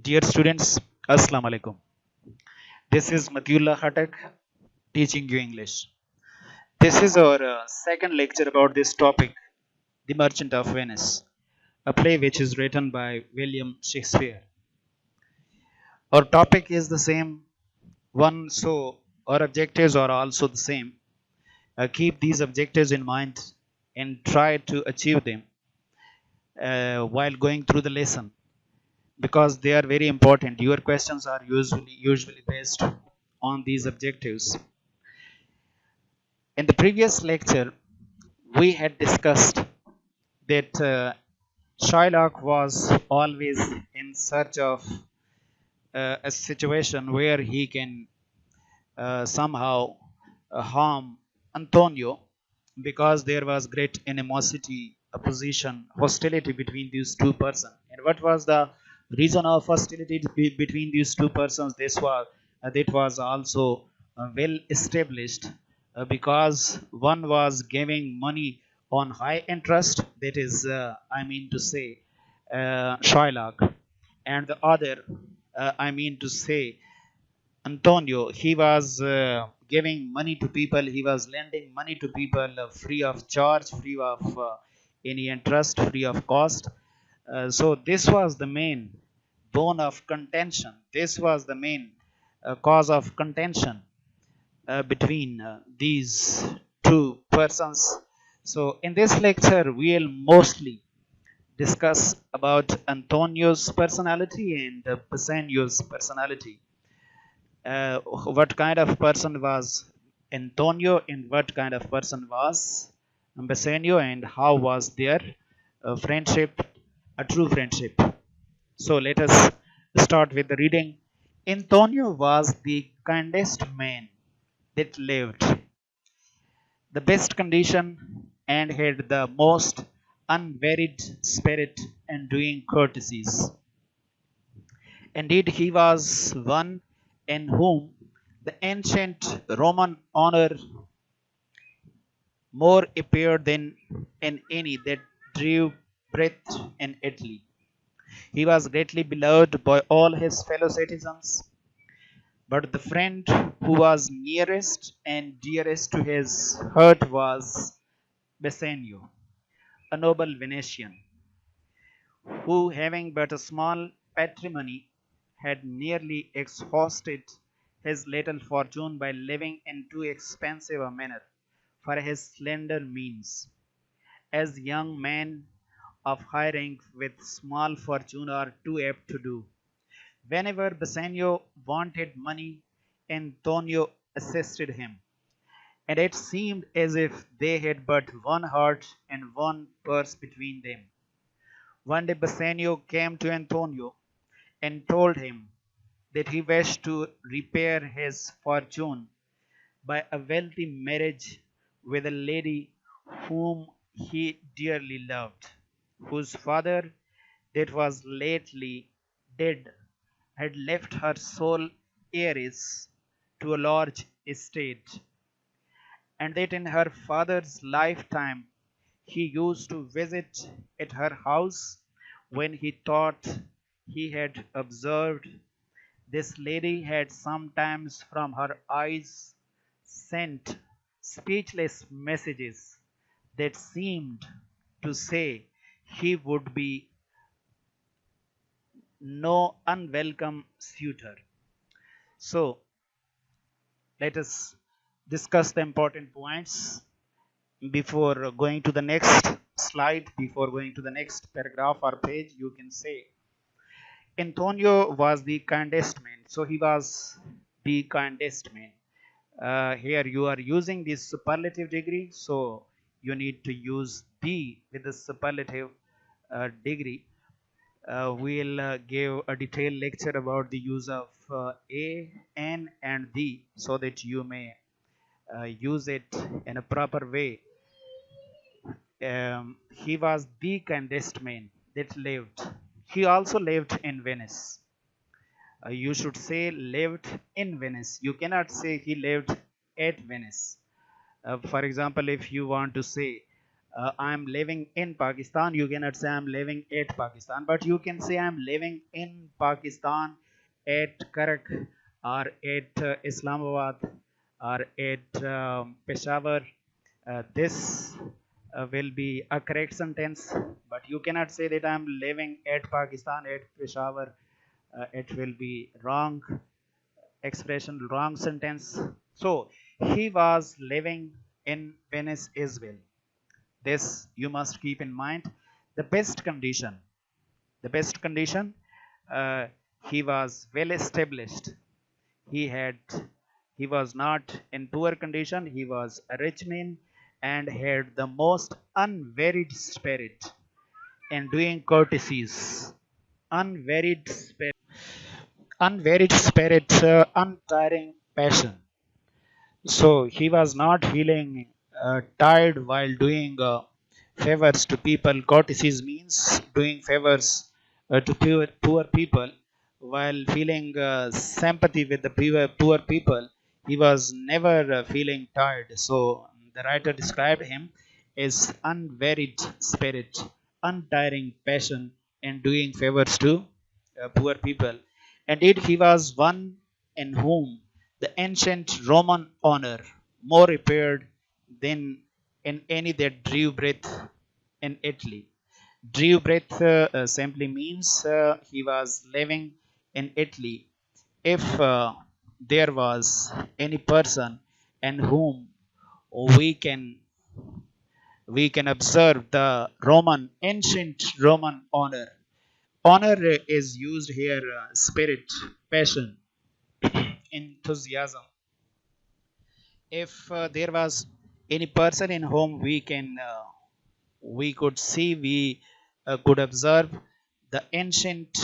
Dear students, Assalamu alaikum. This is Matiullah Khatak teaching you English. This is our second lecture about this topic, The Merchant of Venice, a play which is written by William Shakespeare. Our topic is the same one, so our objectives are also the same. Keep these objectives in mind and try to achieve them while going through the lesson because they are very important. Your questions are usually based on these objectives. In the previous lecture, we had discussed that Shylock was always in search of a situation where he can somehow harm Antonio because there was great animosity, opposition, hostility between these two persons. And what was the reason of hostility between these two persons? That was also well established because one was giving money on high interest, that is, I mean to say, Shylock, and the other, I mean to say, Antonio, he was giving money to people, he was lending money to people free of charge, free of any interest, free of cost. So, this was the main bone of contention. This was the main cause of contention between these two persons. So, in this lecture, we'll mostly discuss about Antonio's personality and Bassanio's personality. What kind of person was Antonio and what kind of person was Bassanio, and how was their friendship, a true friendship. So let us start with the reading. Antonio was the kindest man that lived, the best condition, and had the most unwearied spirit in doing courtesies. Indeed, he was one in whom the ancient Roman honor more appeared than in any that drew breath in Italy. He was greatly beloved by all his fellow citizens, but the friend who was nearest and dearest to his heart was Bassanio, a noble Venetian, who, having but a small patrimony, had nearly exhausted his little fortune by living in too expensive a manner for his slender means. As young men of high rank with small fortune are too apt to do. Whenever Bassanio wanted money, Antonio assisted him, and it seemed as if they had but one heart and one purse between them. One day Bassanio came to Antonio and told him that he wished to repair his fortune by a wealthy marriage with a lady whom he dearly loved, whose father, that was lately dead, had left her sole heiress to a large estate, and that in her father's lifetime he used to visit at her house when he thought he had observed this lady had sometimes from her eyes sent speechless messages that seemed to say he would be no unwelcome suitor. So, let us discuss the important points before going to the next slide, before going to the next paragraph or page. You can say Antonio was the kindest man. So, he was the kindest man. Here you are using this superlative degree, so you need to use the with the superlative degree. We'll give a detailed lecture about the use of a, n, and the, so that you may use it in a proper way. He was the kindest man that lived. He also lived in Venice. You should say lived in Venice. You cannot say he lived at Venice. For example, if you want to say I'm living in Pakistan. You cannot say I'm living at Pakistan, but you can say I'm living in Pakistan at Karak or at Islamabad or at Peshawar. This will be a correct sentence, but you cannot say that I'm living at Pakistan at Peshawar. It will be wrong expression, wrong sentence. So he was living in Venice as well. This you must keep in mind. The best condition, the best condition, uh, he was well established. He had, he was not in poor condition. He was a rich man and had the most unvaried spirit in doing courtesies. Unvaried spirit, unvaried spirit, untiring passion. So he was not feeling tired while doing favors to people. Courtesies means doing favors to poor people while feeling sympathy with the poor people. He was never feeling tired. So the writer described him as unvaried spirit, untiring passion in doing favors to poor people. Indeed, he was one in whom the ancient Roman honor more repaired than in any that drew breath in Italy. Drew breath simply means he was living in Italy. If there was any person in whom we can we can observe the Roman ancient Roman honor. Honor is used here, spirit, passion, enthusiasm. If there was any person in whom we could see, we could observe the ancient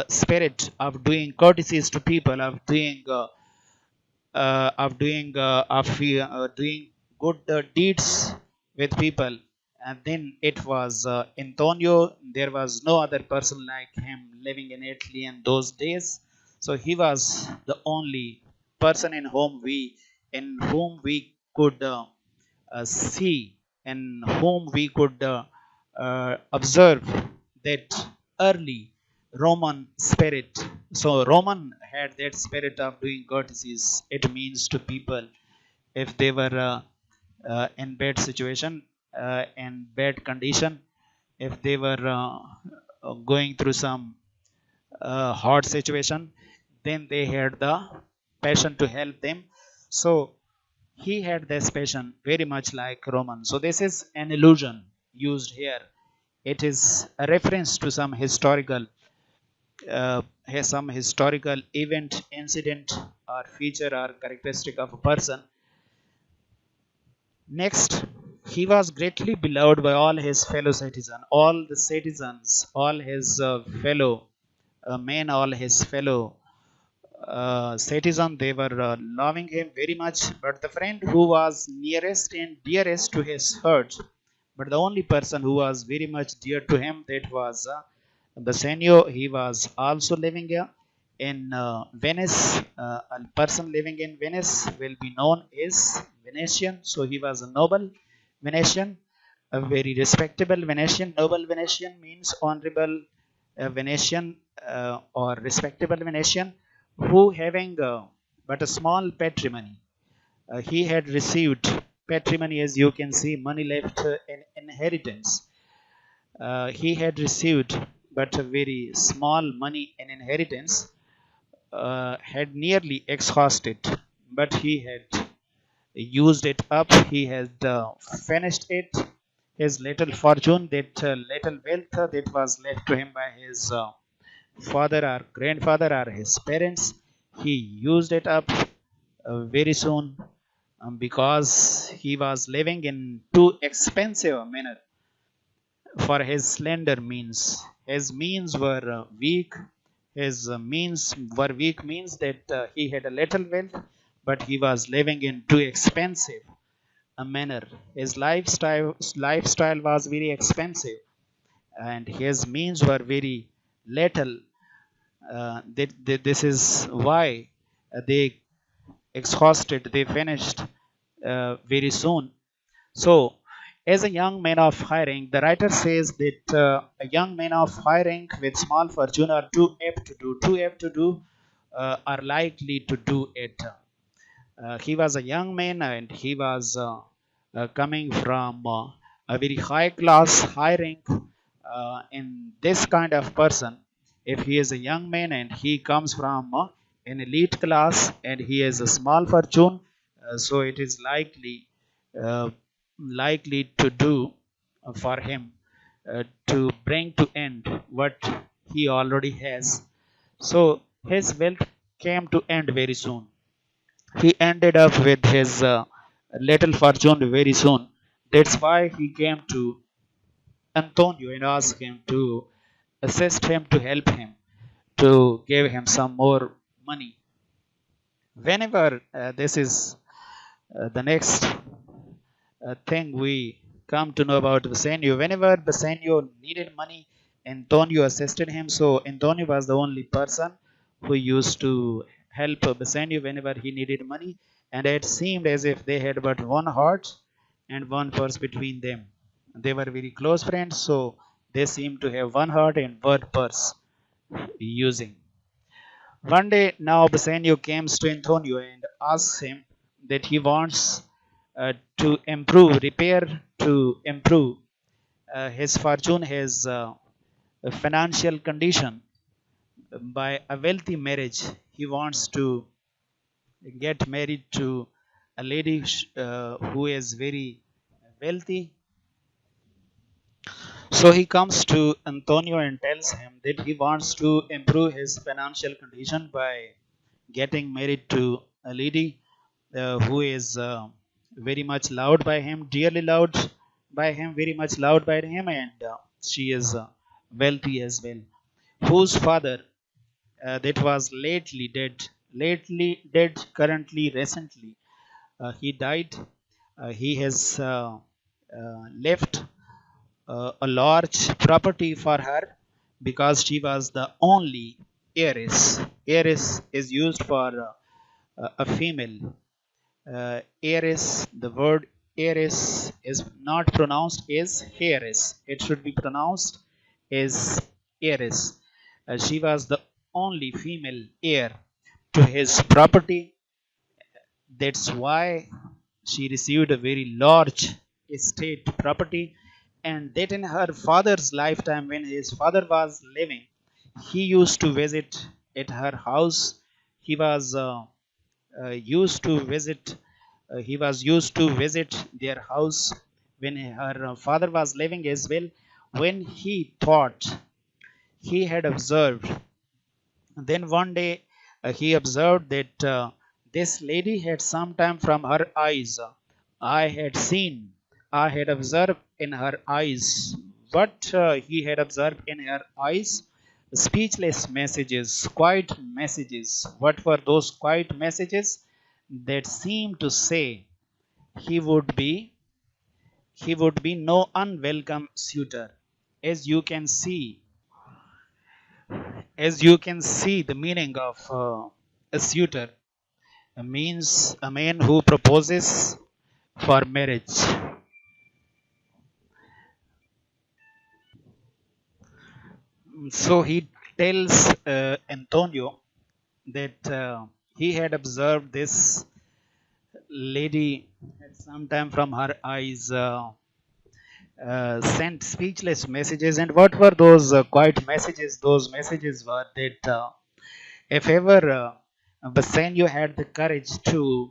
spirit of doing courtesies to people, of doing good deeds with people. And then it was Antonio. There was no other person like him living in Italy in those days. So he was the only person in whom we could see, in whom we could observe that early Roman spirit. So Roman had that spirit of doing courtesies. It means to people if they were in bad situation, in bad condition, if they were going through some hard situation, then they had the passion to help them. So he had this passion very much like Roman. So this is an illusion used here. It is a reference to some historical event, incident, or feature or characteristic of a person. Next, he was greatly beloved by all his fellow citizens, all the citizens, all his fellow men, all his fellow citizen. They were loving him very much. But the friend who was nearest and dearest to his heart, but the only person who was very much dear to him, that was Bassanio. He was also living in Venice. A person living in Venice will be known as Venetian. So he was a noble Venetian, a very respectable Venetian. Noble Venetian means honorable Venetian, or respectable Venetian, who having but a small patrimony. He had received patrimony, as you can see, money left in inheritance. He had received but a very small money in inheritance, had nearly exhausted, but he had used it up. He had finished it. His little fortune, that little wealth that was left to him by his father or grandfather or his parents, he used it up very soon, because he was living in too expensive a manner for his slender means. His means were weak. His means were weak means that he had a little wealth, but he was living in too expensive a manner. His lifestyle was very expensive, and his means were very little. This is why they exhausted. They finished very soon. So As a young man of hiring, the writer says that a young man of hiring with small fortune are too apt to do, are likely to do it. He was a young man and he was coming from a very high class, high rank. In this kind of person, if he is a young man and he comes from an elite class and he has a small fortune, so it is uh, likely to do for him to bring to end what he already has. So his wealth came to end very soon. He ended up with his little fortune very soon. That's why he came to Antonio and asked him to assist him, to help him, to give him some more money. Whenever this is the next thing we come to know about Bassanio, whenever Bassanio needed money, Antonio assisted him. So Antonio was the only person who used to help Bassanio whenever he needed money, and it seemed as if they had but one heart and one purse between them. They were very close friends, so they seemed to have one heart and one purse using. One day, now Bassanio comes to Antonio and asks him that he wants to improve, repair to improve his fortune, his financial condition by a wealthy marriage. He wants to get married to a lady who is very wealthy. So he comes to Antonio and tells him that he wants to improve his financial condition by getting married to a lady who is very much loved by him, dearly loved by him, very much loved by him, and she is wealthy as well. Whose father that was lately dead, currently, recently, he died. He has left a large property for her because she was the only heiress. Heiress is used for a female. Heiress, the word heiress is not pronounced as heiress. It should be pronounced as heiress. She was the only female heir to his property. That's why she received a very large estate property, and that in her father's lifetime, when his father was living, he used to visit at her house. He was used to visit. He was used to visit their house when her father was living as well. When he thought he had observed, then one day he observed that this lady had sometime from her eyes. I had seen, I had observed in her eyes. What he had observed in her eyes? Speechless messages, quiet messages. What were those quiet messages? That seemed to say he would be he would be no unwelcome suitor. As you can see, the meaning of a suitor means a man who proposes for marriage. So he tells Antonio that he had observed this lady at some time from her eyes sent speechless messages. And what were those quiet messages? Those messages were that if ever Bassanio had the courage to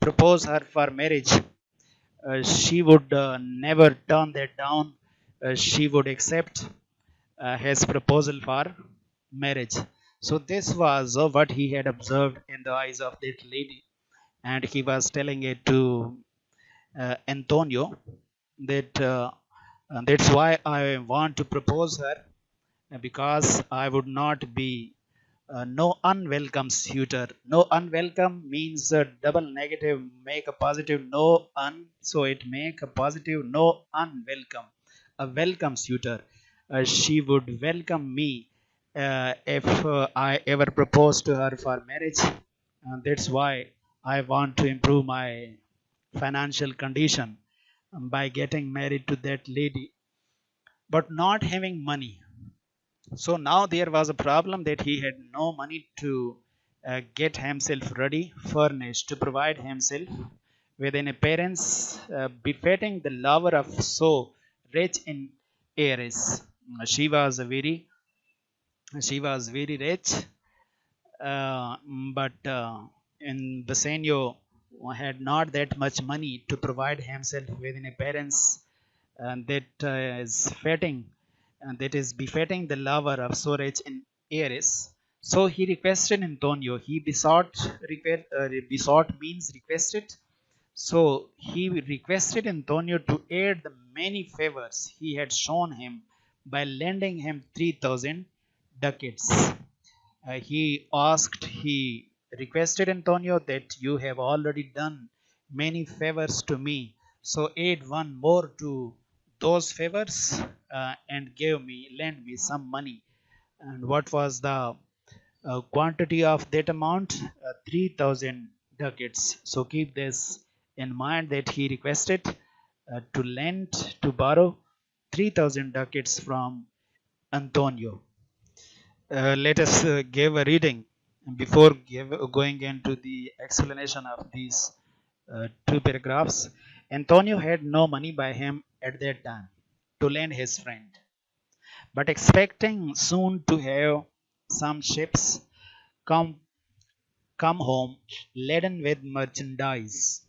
propose her for marriage, she would never turn that down. She would accept his proposal for marriage. So this was what he had observed in the eyes of that lady, and he was telling it to Antonio that that's why I want to propose her, because I would not be no unwelcome suitor. No unwelcome means double negative, make a positive no un, so it make a positive no unwelcome. A welcome suitor. She would welcome me if I ever propose to her for marriage. And that's why I want to improve my financial condition. by getting married to that lady, but not having money. So now there was a problem that he had no money to get himself ready, furnished, to provide himself with an appearance befitting the lover of so rich in heiress. She was a very she was very rich, uh, but in Bassanio had not that much money to provide himself with an appearance that is fitting and that is befitting the lover of so rich in heiress. So he requested Antonio. He besought means requested. So he requested Antonio to aid the many favors he had shown him by lending him 3,000 ducats. He requested Antonio that you have already done many favors to me, so add one more to those favors and lend me some money. And what was the quantity of that amount? 3,000 ducats. So keep this in mind that he requested to borrow 3,000 ducats from Antonio. Let us give a reading before going into the explanation of these two paragraphs. Antonio had no money by him at that time to lend his friend, but expecting soon to have some ships come come home laden with merchandise,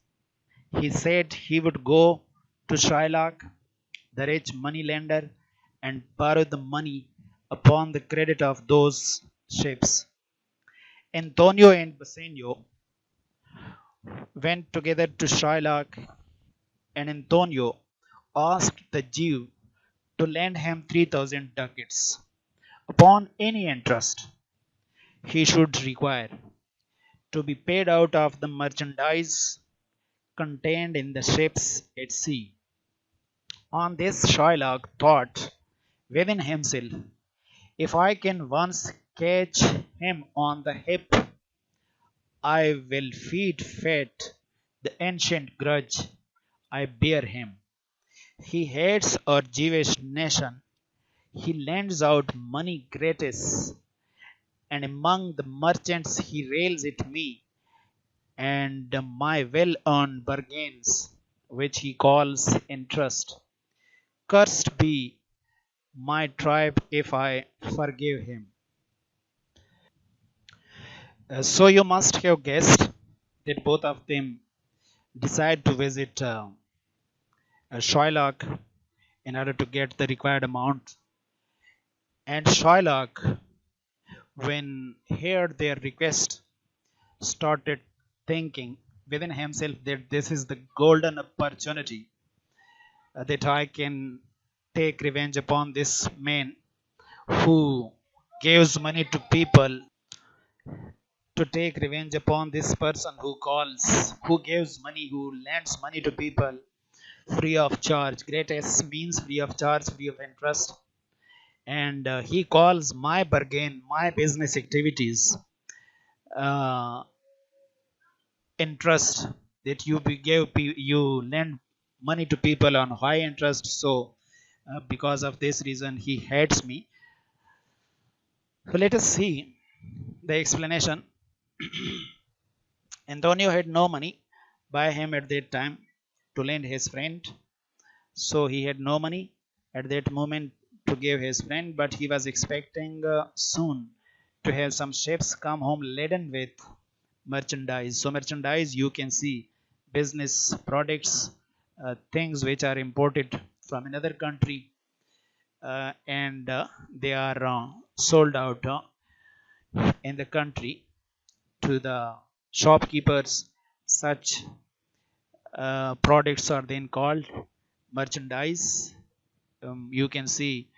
he said he would go to Shylock, the rich moneylender, and borrow the money upon the credit of those ships. Antonio and Bassanio went together to Shylock, and Antonio asked the Jew to lend him 3,000 ducats upon any interest he should require, to be paid out of the merchandise contained in the ships at sea. On this, Shylock thought within himself, if I can once catch him on the hip, I will feed fat the ancient grudge I bear him. He hates our Jewish nation. He lends out money gratis, and among the merchants he rails at me and my well earned bargains, which he calls interest. Cursed be my tribe if I forgive him. So you must have guessed that both of them decide to visit Shylock in order to get the required amount. And Shylock, when heard their request, started thinking within himself that this is the golden opportunity that I can take revenge upon this man who gives money to people, to take revenge upon this person who gives money, who lends money to people free of charge. Greatest means free of charge, free of interest. And he calls my bargain, my business activities, uh, interest, that you lend money to people on high interest. So because of this reason he hates me. So let us see the explanation. Antonio had no money by him at that time to lend his friend. So he had no money at that moment to give his friend, but he was expecting soon to have some ships come home laden with merchandise. So merchandise, you can see business products, things which are imported from another country, and they are sold out in the country to the shopkeepers. Such products are then called merchandise. You can see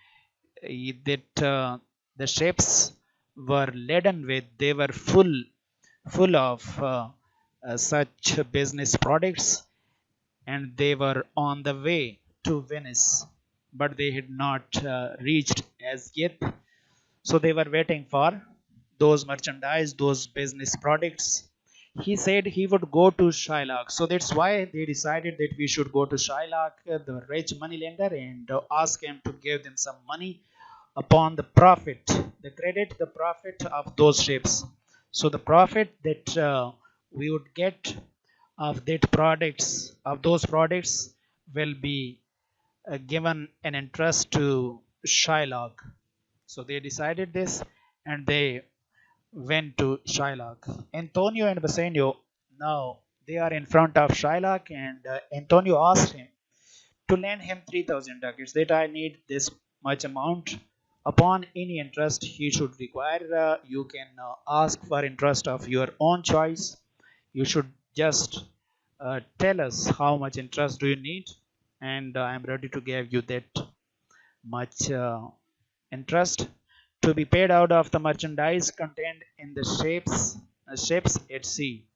that the ships were laden with, they were full of such business products, and they were on the way to Venice, but they had not reached as yet. So they were waiting for those merchandise, those business products He said he would go to Shylock. So that's why they decided that we should go to Shylock, the rich moneylender, and ask him to give them some money upon the profit, the credit, the profit of those ships. So the profit that we would get of those products, will be given an interest to Shylock. So they decided this, and they went to Shylock. Antonio and Bassanio, now they are in front of Shylock, and Antonio asked him to lend him 3,000 ducats, that I need this much amount. Upon any interest he should require, you can ask for interest of your own choice. You should just tell us how much interest do you need, and I am ready to give you that much interest to be paid out of the merchandise contained in the ships at sea.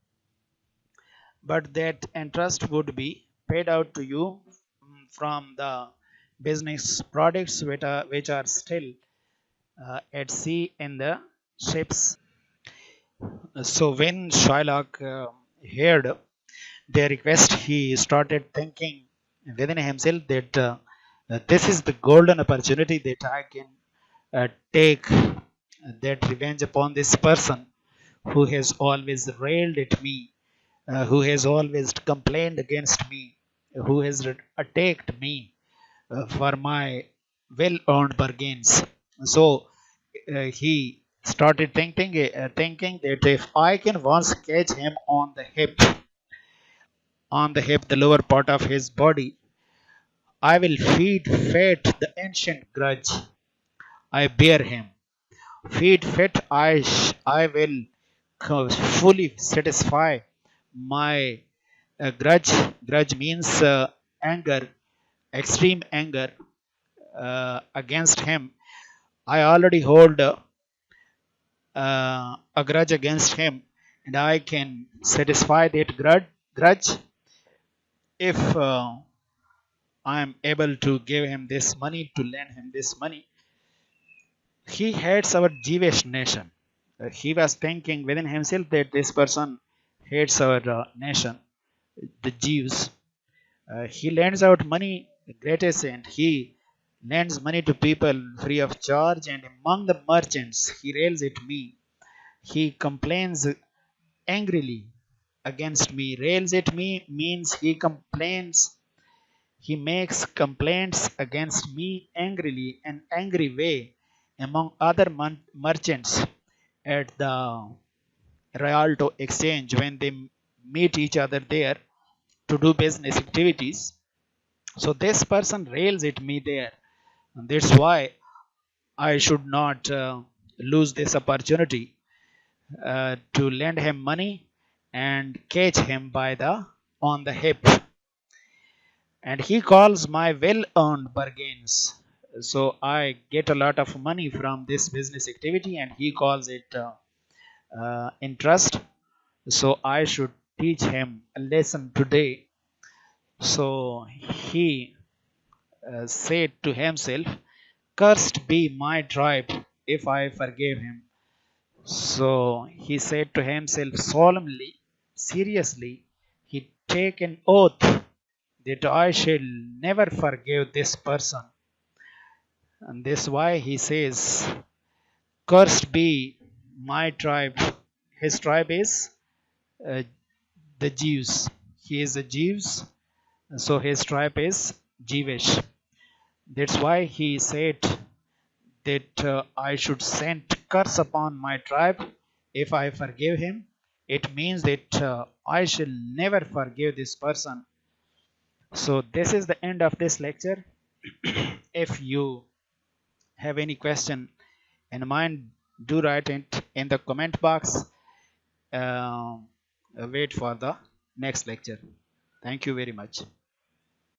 But that interest would be paid out to you from the business products which are still at sea in the ships. So when Shylock heard their request, he started thinking within himself that this is the golden opportunity that I can take that revenge upon this person who has always railed at me, who has always complained against me, who has attacked me for my well earned bargains. So he started thinking that if I can once catch him on the hip, the lower part of his body, I will feed fat the ancient grudge I bear him. Feed fat, I will fully satisfy my grudge. Grudge means anger, extreme anger against him. I already hold a grudge against him, and I can satisfy that grudge if I am able to give him this money, to lend him this money. He hates our Jewish nation. He was thinking within himself that this person hates our nation, the Jews. He lends out money, the greatest saint. He lends money to people free of charge, and among the merchants, he rails at me. He complains angrily against me. Rails at me means he complains, he makes complaints against me angrily, an angry way, among other merchants at the Rialto exchange when they meet each other there to do business activities. So this person rails at me there, and that's why I should not lose this opportunity to lend him money and catch him by the on the hip. And he calls my well-earned bargains. So I get a lot of money from this business activity, and he calls it interest. So I should teach him a lesson today. So he said to himself, "Cursed be my tribe if I forgive him." So he said to himself solemnly, seriously, he take an oath that I shall never forgive this person. And this why he says, "Cursed be my tribe." His tribe is uh, the Jews. He is a Jews, so his tribe is Jewish. That's why he said that I should send curse upon my tribe if I forgive him. It means that I shall never forgive this person. So this is the end of this lecture. If you have any question in mind, do write it in the comment box. Wait for the next lecture. Thank you very much.